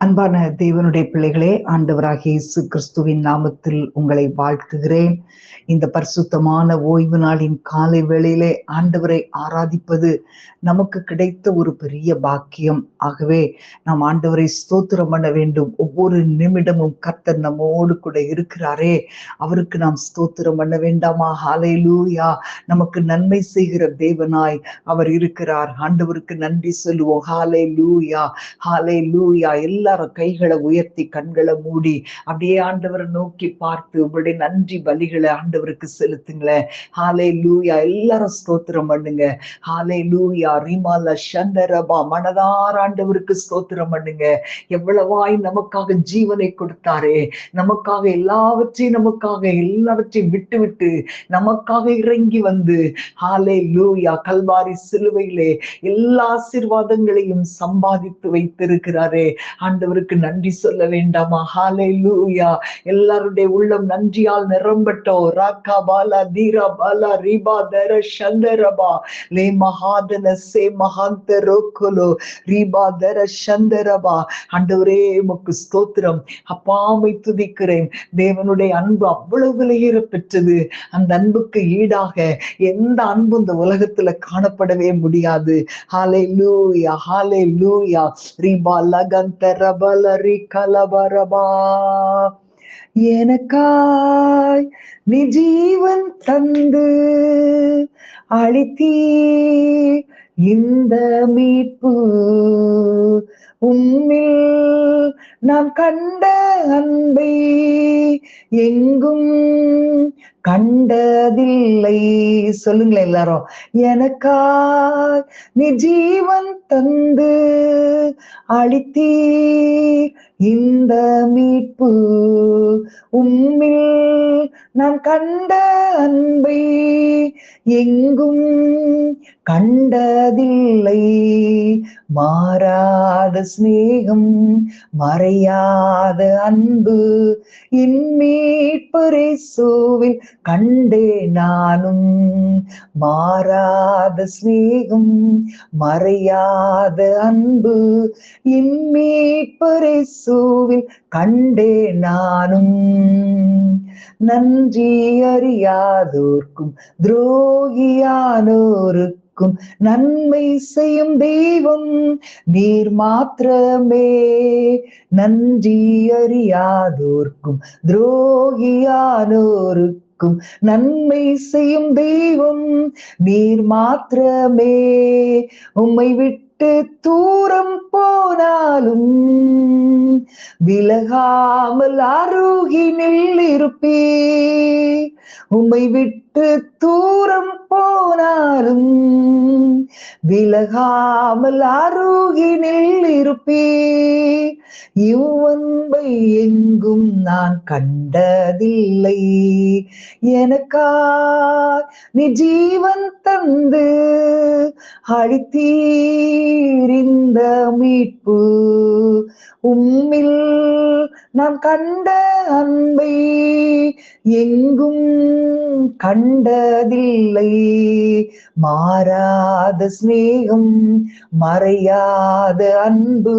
அன்பான தேவனுடைய பிள்ளைகளே, ஆண்டவராகிய இயேசு கிறிஸ்துவின் நாமத்தில் உங்களை வாழ்த்துகிறேன். இந்த பரிசுத்தமான ஓய்வு நாளின் காலை வேளையிலே ஆண்டவரை ஆராதிப்பது நமக்கு கிடைத்த ஒரு பெரிய பாக்கியம். ஆகவே நாம் ஆண்டவரை ஸ்தோத்திரம் பண்ண வேண்டும். ஒவ்வொரு நிமிடமும் கர்த்தர் நம்மோடு கூட இருக்கிறாரே, அவருக்கு நாம் ஸ்தோத்திரம் பண்ண வேண்டாமா? ஹல்லேலூயா! நமக்கு நன்மை செய்கிற தேவனாய் அவர் இருக்கிறார். ஆண்டவருக்கு நன்றி சொல்லுவோம். ஹல்லேலூயா, ஹல்லேலூயா. எல்லாரும் கைகளை உயர்த்தி கண்களை மூடி அப்படியே ஆண்டவரை நோக்கி பார்த்து உங்களுடைய நன்றி பலிகளை ஆண்டவருக்கு செலுத்துங்களேன். ஹல்லேலூயா. எல்லாரும் ஸ்தோத்திரம் பண்ணுங்க. ஹல்லேலூயா. ரிமால சந்தரபா மனதார ஆண்டவருக்கு ஸ்தோத்திரம் பண்ணுங்க. எவ்வளவாய் நமக்காக ஜீவனை கொடுத்தாரே, நமக்காக எல்லாவற்றையும் விட்டு விட்டு நமக்காக இறங்கி வந்து ஹல்லேலூயா கல்வாரி சிலுவையிலே எல்லா ஆசீர்வாதங்களையும் சம்பாதித்து வைத்திருக்கிறாரே. ஆண்டவருக்கு நன்றி சொல்ல வேண்டாமா? ஹல்லேலூயா. எல்லாருடைய உள்ளம் நன்றியால் நிரம்பட்டோம். ராக்கா பாலா தீரா பாலா ரிபா தர சந்தரபா லே மகாதன சே மகாந்த ரோக்கோலோ ரிபா தர சந்தரபா. ஆண்டவரே உமக்கு ஸ்தோத்திரம். அப்பாமை துதிக்கிறேன். தேவனுடைய அன்பு அவ்வளவு விலையேற பெற்றது. அந்த அன்புக்கு ஈடாக எந்த அன்பு இந்த உலகத்துல காணப்படவே முடியாது. ஹல்லேலூயா, ஹல்லேலூயா. ரிபா லகந்த ரபல ரிகலபரபா. எனக்காய் நீ ஜீவன் தந்து அளித்தீர் இந்த மீட்பு, உம்மில் நாம் கண்ட அன்பை எங்கும் கண்டதில்லை. சொல்லுங்களேன் எல்லாரும். எனக்காய் நீ ஜீவன் தந்து அளித்தீர் இந்த மீட்பு, உம்மில் நாம் கண்ட அன்பை எங்கும் கண்டதில்லை. மாறாத சிநேகம், மறையாத அன்பு என் மீட்பர் இயேசுவில் கண்டே நானும். மாறாத சிநேகம், மறையாத அன்பு என் மீட்பர் இயேசுவில் கண்டே நானும். நன்றி அறியாதோர்க்கும் துரோகியானோருக்கும் நன்மை செய்யும் தெய்வம் நீர் மாத்திரமே. நன்றி அறியாதோர்க்கும் துரோகியானோருக்கும் நன்மை செய்யும் தெய்வம் நீர் மாத்திரமே. உம்மை விட்டு தூரம் போனாலும் விலகாமல் அருகினில் இருப்பீர். உம்மை விட்டு தூரம் போனாலும் விலகாமல் அருகினில் இருப்பீர். இவ்வன்பை எங்கும் நான் கண்டதில்லை. எனக்காய் நீ ஜீவன் தந்து அளித்தீர் இந்த மீட்பு, உம்மில் நான் கண்ட அன்பை எங்கும் கண்டதில்லை. மாறாத சிநேகம், மறையாத அன்பு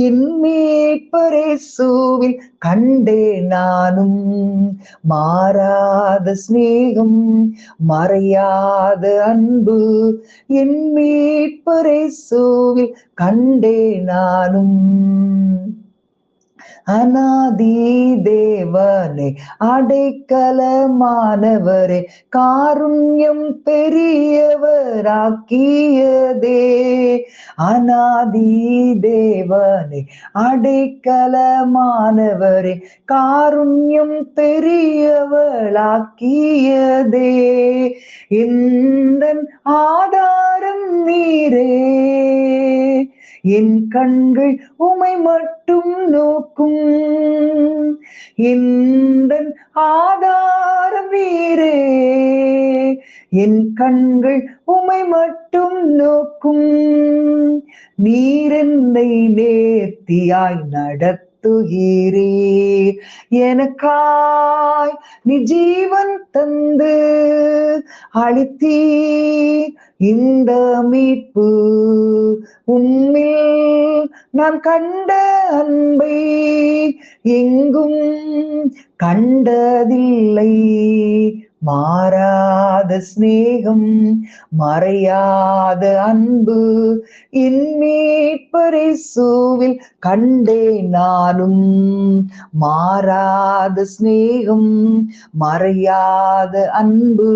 என் மீட்பர் இயேசுவில் கண்டே நானும். மாறாத சிநேகம், மறையாத அன்பு என் மீட்பர் இயேசுவில் கண்டே நானும். அநாதி தேவனே, அடைக்கலமானவரே, காருண்யம் பெரியவராக்கியதே. அநாதி தேவனே, அடைக்கலமானவரே, காருண்யம் பெரியவளாக்கியதே. எந்தன் ஆதாரம் நீரே, என் கண்கள் உமை மட்டும் நோக்கும். எந்தன் ஆதாரம் நீரே, என் கண்கள் உமை மட்டும் நோக்கும். நீர் என்னை நேர்த்தியாய் நடத்த நடத்துகிறீர். எனக்காய் நீ ஜீவன் தந்து அளித்தீர் இந்த மீட்பு. உம்மில் நான் கண்ட அன்பை எங்கும் கண்டதில்லை. மாறாத சிநேகம் மறையாத அன்பு என் மீட்பர் இயேசுவில் கண்டேன் நானும். மாறாத சிநேகம் மறையாத அன்பு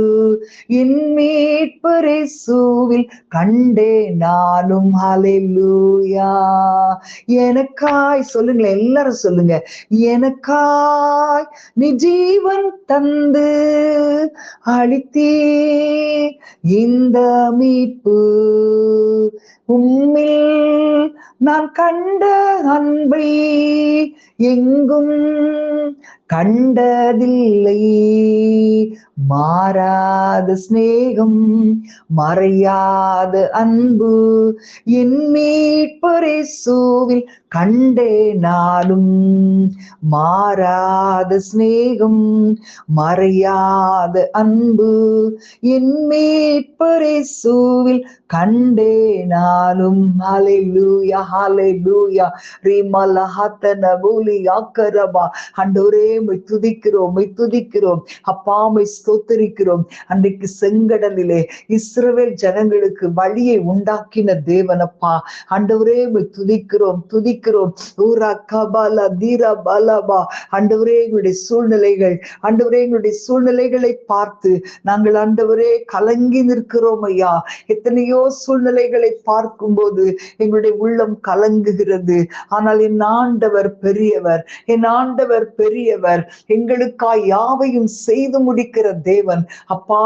என் மீட்பர் இயேசுவில் கண்டேன் நானும். ஹல்லேலூயா. எனக்காய் சொல்லுங்களேன், எல்லாரும் சொல்லுங்க. எனக்காய் நீ ஜீவன் தந்து அளித்தீர் இந்த மீட்பு. உம்மில் நான் கண்ட அன்பை எங்கும் கண்டதில்லை. மாறாத சிநேகம் மறையாத அன்பு என் மீட்பர் இயேசுவில் கண்டே நாளும். மாறாத சிநேகம் மறையாத அன்பு என் மீட்பர் இயேசுவில் கண்டே நாளும். ஹல்லேலூயா, ஹல்லேலூயா. ரிமலஹத்தன பூலி ஆக்கரபா. ஆண்டவரே உம்மை துதிக்கிறோம், உம்மை துதிக்கிறோம் அப்பா, உம்மை ஸ்தோத்திரிக்கிறோம். அன்றைக்கு செங்கடலிலே இஸ்ரவேல் ஜனங்களுக்கு வழியை உண்டாக்கின தேவனப்பா. ஆண்டவரே உம்மை துதிக்கிறோம், துதிக்கிறோம். ஊரா கபாலா தீரா பலபா. ஆண்டவரே எங்களுடைய சூழ்நிலைகள், ஆண்டவரே எங்களுடைய சூழ்நிலைகளை பார்த்து நாங்கள் ஆண்டவரே கலங்கி நிற்கிறோம் ஐயா. எத்தனையோ சூழ்நிலைகளை பார்க்கும் போது எங்களுடைய உள்ளம் கலங்குகிறது. ஆனால் என் ஆண்டவர் பெரியவர், என் ஆண்டவர் பெரியவர், எங்களுக்காய் யாவையும் செய்து முடிக்கிற தேவன். அப்பா,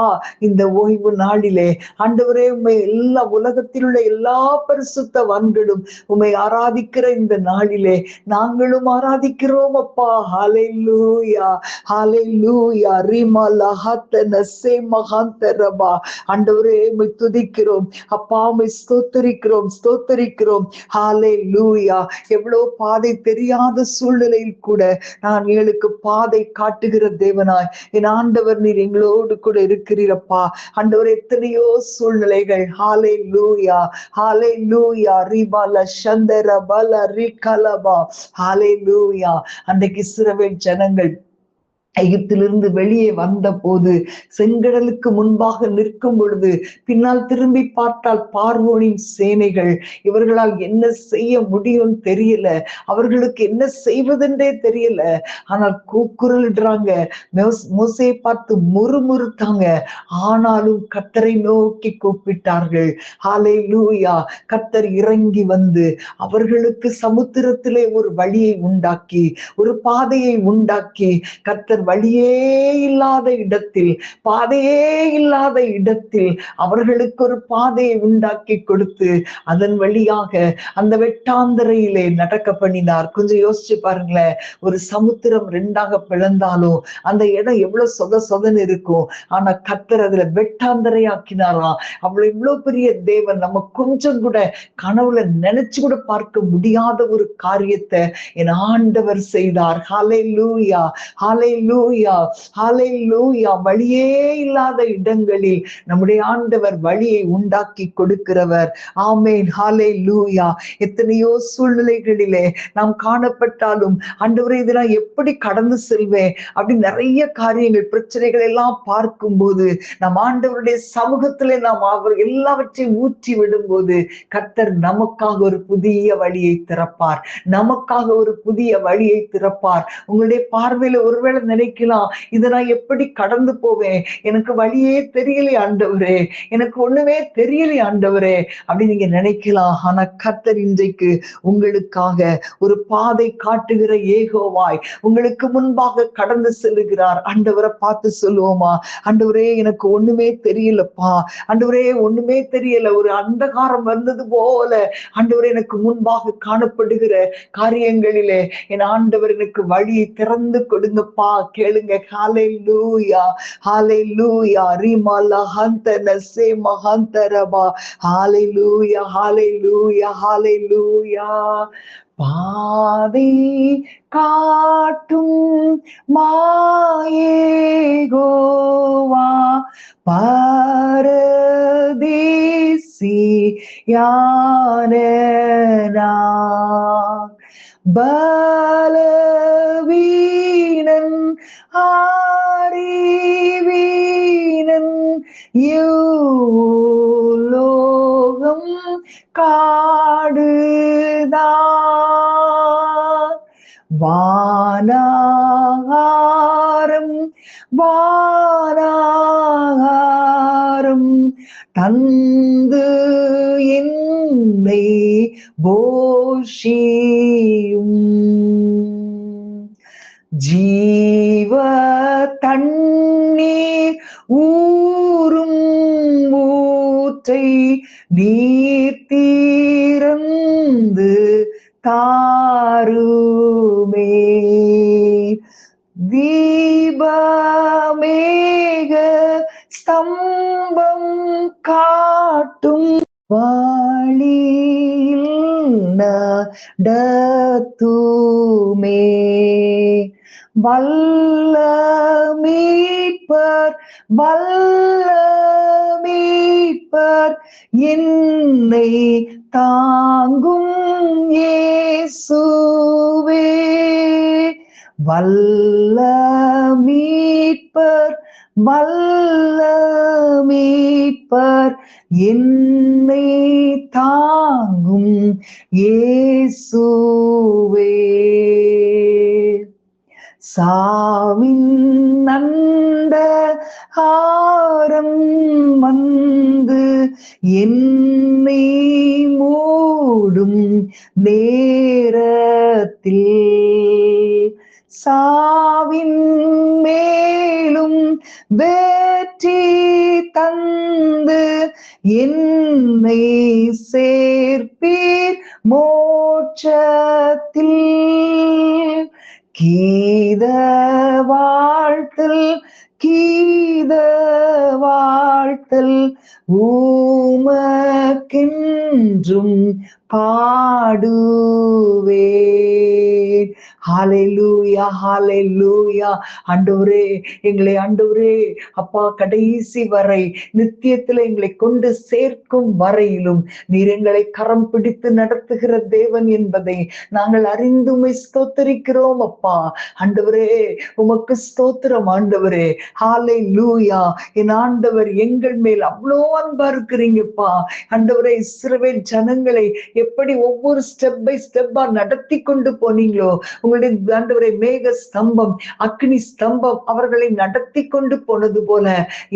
இந்த ஓய்வு நாளிலே ஆண்டவரே உம்மை எல்லா உலகத்தில் உள்ள எல்லா பரிசுத்தவான்களும் உம்மை ஆராதிக்கிற இந்த நாளிலே நாங்களும் ஆராதிக்கிறோம் அப்பா. ஹல்லேலூயா, ஹல்லேலூயா. ரிமலா ஹத்தன சேமஹந்தரபா. ஆண்டவரே உம்மை துதிக்கிறோம் அப்பா, உம்மை ஸ்தோத்திரிக்கிறோம், ஸ்தோத்திரிக்கிறோம். ஹல்லேலூயா. எவ்வளவு பாதை தெரியாத சூழ்நிலையில் கூட நான் எங்களுக்கு பாதை காட்டுகிற தேவனாய் என் ஆண்டவர் நீர் எங்களோடு கூட இருக்கிறீரப்பா. ஆண்டவர் எத்தனையோ சூழ்நிலைகள். ஹல்லேலூயா, ஹல்லேலூயா. ரிபல சந்தர பல ரிகலபா. ஹல்லேலூயா. அன்றைக்கு இஸ்ரவேல் ஜனங்கள் எகிப்திலிருந்து வெளியே வந்த போது செங்கடலுக்கு முன்பாக நிற்கும் பொழுது பின்னால் திரும்பி பார்த்தால் பார்வோனின் சேனைகள். இவர்களால் என்ன செய்ய முடியும் தெரியல, அவர்களுக்கு என்ன செய்வதென்றே தெரியல. ஆனால் கூக்குரலிடுறாங்க, மோசேயை பார்த்து முறுமுறுத்தாங்க. ஆனாலும் கர்த்தரை நோக்கி கூப்பிட்டார்கள். ஹல்லேலூயா. கர்த்தர் இறங்கி வந்து அவர்களுக்கு சமுத்திரத்திலே ஒரு வழியை உண்டாக்கி, ஒரு பாதையை உண்டாக்கி, கர்த்தர் வழியே இல்லாத இடத்தில், பாதையே இல்லாத இடத்தில் அவர்களுக்கு ஒரு பாதையை உண்டாக்கி கொடுத்து அதன் வழியாக அந்த வெட்டாந்தரையிலே நடக்க பண்ணினார். கொஞ்சம் யோசிச்சு பாருங்களேன். ஒரு சமுத்திரம் ரெண்டாக பிளந்தாலும் அந்த இடம் எவ்வளவு சொதன்னு இருக்கும். ஆனா கர்த்தர் அதுல வெட்டாந்தரை ஆக்கினாராம். அவ்வளவு இவ்வளவு பெரிய தேவன் நம்ம கொஞ்சம் கூட கனவுல நினைச்சு கூட பார்க்க முடியாத ஒரு காரியத்தை என் ஆண்டவர் செய்தார். ஹல்லேலூயா, ஹல்லேலூயா, ஹல்லேலூயா. வழியே இல்லாத இடங்களில் நம்முடைய ஆண்டவர் வழியை உண்டாக்கி கொடுக்கிறவர். ஆமென், ஹல்லேலூயா. எத்தனையோ சூழ்நிலைகளிலே நாம் காணப்பட்டாலும் ஆண்டவரே இதை நான் எப்படி கடந்து செல்வேன் அப்படி நிறைய காரியங்கள், பிரச்சனைகள் எல்லாம் பார்க்கும் போது நம் ஆண்டவருடைய சமூகத்திலே நாம் அவர் எல்லாவற்றையும் ஊற்றி விடும் போது கர்த்தர் நமக்காக ஒரு புதிய வழியை திறப்பார், நமக்காக ஒரு புதிய வழியை திறப்பார். உங்களுடைய பார்வையில ஒருவேளை நினைக்கலாம், இதை நான் எப்படி கடந்து போவேன், எனக்கு வழியே தெரியலை ஆண்டவரே, எனக்கு ஒண்ணுமே தெரியலை ஆண்டவரே அப்படி நீங்க நினைக்கலாம். ஆனா கர்த்தர் இன்றைக்கு உங்களுக்காக ஒரு பாதை காட்டுகிற ஏகோவாய் உங்களுக்கு முன்பாக கடந்து செல்லுகிறார். ஆண்டவரை பார்த்து சொல்லுவோமா, ஆண்டவரே எனக்கு ஒண்ணுமே தெரியலப்பா, ஆண்டவரே ஒண்ணுமே தெரியல, ஒரு அந்தகாரம் வந்தது போல ஆண்டவரே எனக்கு முன்பாக காணப்படுகிற காரியங்களிலே என் ஆண்டவர் எனக்கு வழியை திறந்து கொடுங்கப்பா, கேளுங்க. ஹalleluya ஹalleluya ரிமலா ஹந்தன சே மஹந்தரபா. ஹalleluya ஹalleluya ஹalleluya. பாதை காட்டும் மாயேகோவா பரதேசி யானனா பலவீனன் ஆரிவீனன் யோலோகம் காடுதான் வானாகாரம் வானாகாரம் தந்து என்னை போஷியும் ஜீவ தண்ணீர் ஊரும் ஊற்றை நீர் தீரந்து தாருமே தீபமேக ஸ்தம்பம் காட்டும் வழியில் நடத்துமே வல்ல மீட்பர் வல்ல மீட்பர் என்னை தாங்கும் இயேசுவே வல்ல மீட்பர் வல்ல மீட்பர் என்னை தாங்கும் இயேசுவே சாவின் நண்ட ஆரம் வந்து என்னை மூடும் நேரத்தில் சாவின் மேலும் வெற்றி தந்து என்னை சேர்ப்பீர் மோட்சத்தில் கீத வாழ்த்தல் கீத வாழ்த்தல் ஊமக்கென்றும் பாடுவேன். ஹalleluya ஹalleluya. ஆண்டவரே எங்களை ஆண்டவரே அப்பா கடைசி வரை நித்தியத்துல எங்களை கொண்டு சேர்க்கும் வரையிலும் நீர் எங்களை கரம் பிடித்து நடத்துகிற தேவன் என்பதை நாங்கள் அறிந்துமை ஸ்தோத்தரிக்கிறோம் அப்பா. ஆண்டவரே உமக்கு ஸ்தோத்திரம் ஆண்டவரே. ஹalleluya. என் ஆண்டவர் எங்கள் மேல் அவ்வளோ அன்பா இருக்கிறீங்கப்பா. ஆண்டவரே இஸ்ரவேல் ஜனங்களை எப்படி ஒவ்வொரு ஸ்டெப் பை ஸ்டெப்பா நடத்தி கொண்டு போனீங்களோ உங்களுடைய ஆண்டவரே மேக ஸ்தம்பம் அக்னி ஸ்தம்பம் அவர்களை நடத்தி கொண்டு போனது போல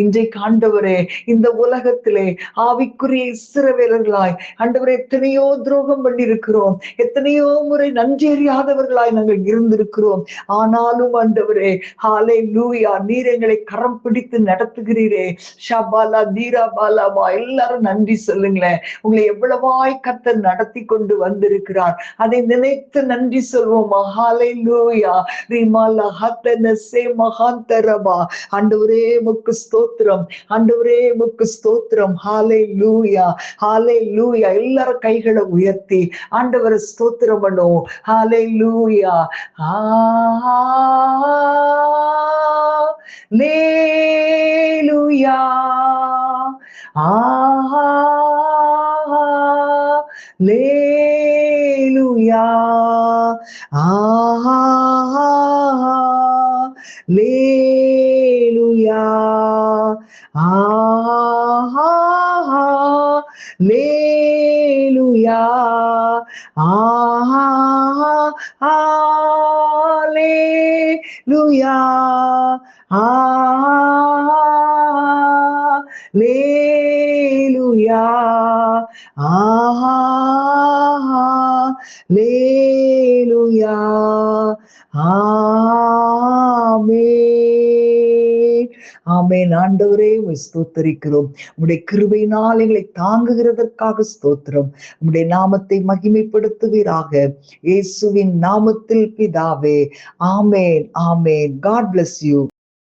இன்றைக்கு ஆண்டவரே இந்த உலகத்திலே ஆவிக்குரிய இஸ்ரவேலர்களாய் ஆண்டவரே எத்தனையோ துரோகம் பண்ணியிருக்கிறோம், எத்தனையோ முறை நன்றி அறியாதவர்களாய் நாங்கள் இருந்திருக்கிறோம். ஆனாலும் ஆண்டவரே ஹalleluya நீர் எங்களை கரம் பிடித்து நடத்துகிறீரே. ஷபாலா தீரா பாலாபா எல்லாரும் நன்றி சொல்லுங்களேன். உங்களை எவ்வளவாய் கர்த்தர் நடத்தி கொண்டு வந்திருக்கிறார் அதை நினைத்து நன்றி சொல்வோம். ஹalleluya ரிமலா ஹத்தன சே மஹந்தரபா. ஆண்டவரே உமக்கு ஸ்தோத்திரம், ஆண்டவரே உமக்கு ஸ்தோத்திரம். ஹalleluya ஹalleluya எல்லாரும் கைகளை உயர்த்தி ஆண்டவரை ஸ்தோத்திரம் பண்ணுவோம். ஹalleluya ஹalleluya ஹalleluya ஹalleluya ஹalleluya ஹalleluya ஹalleluya ஹalleluya ஆமென். ஆமென். ஆண்டவரே உம்மை ஸ்தோத்தரிக்கிறோம். உம்முடைய கிருபையினால் எங்களை தாங்குகிறதற்காக ஸ்தோத்திரம். உம்முடைய நாமத்தை மகிமைப்படுத்துவீராக. இயேசுவின் நாமத்தில் பிதாவே. ஆமென். ஆமென். God bless you.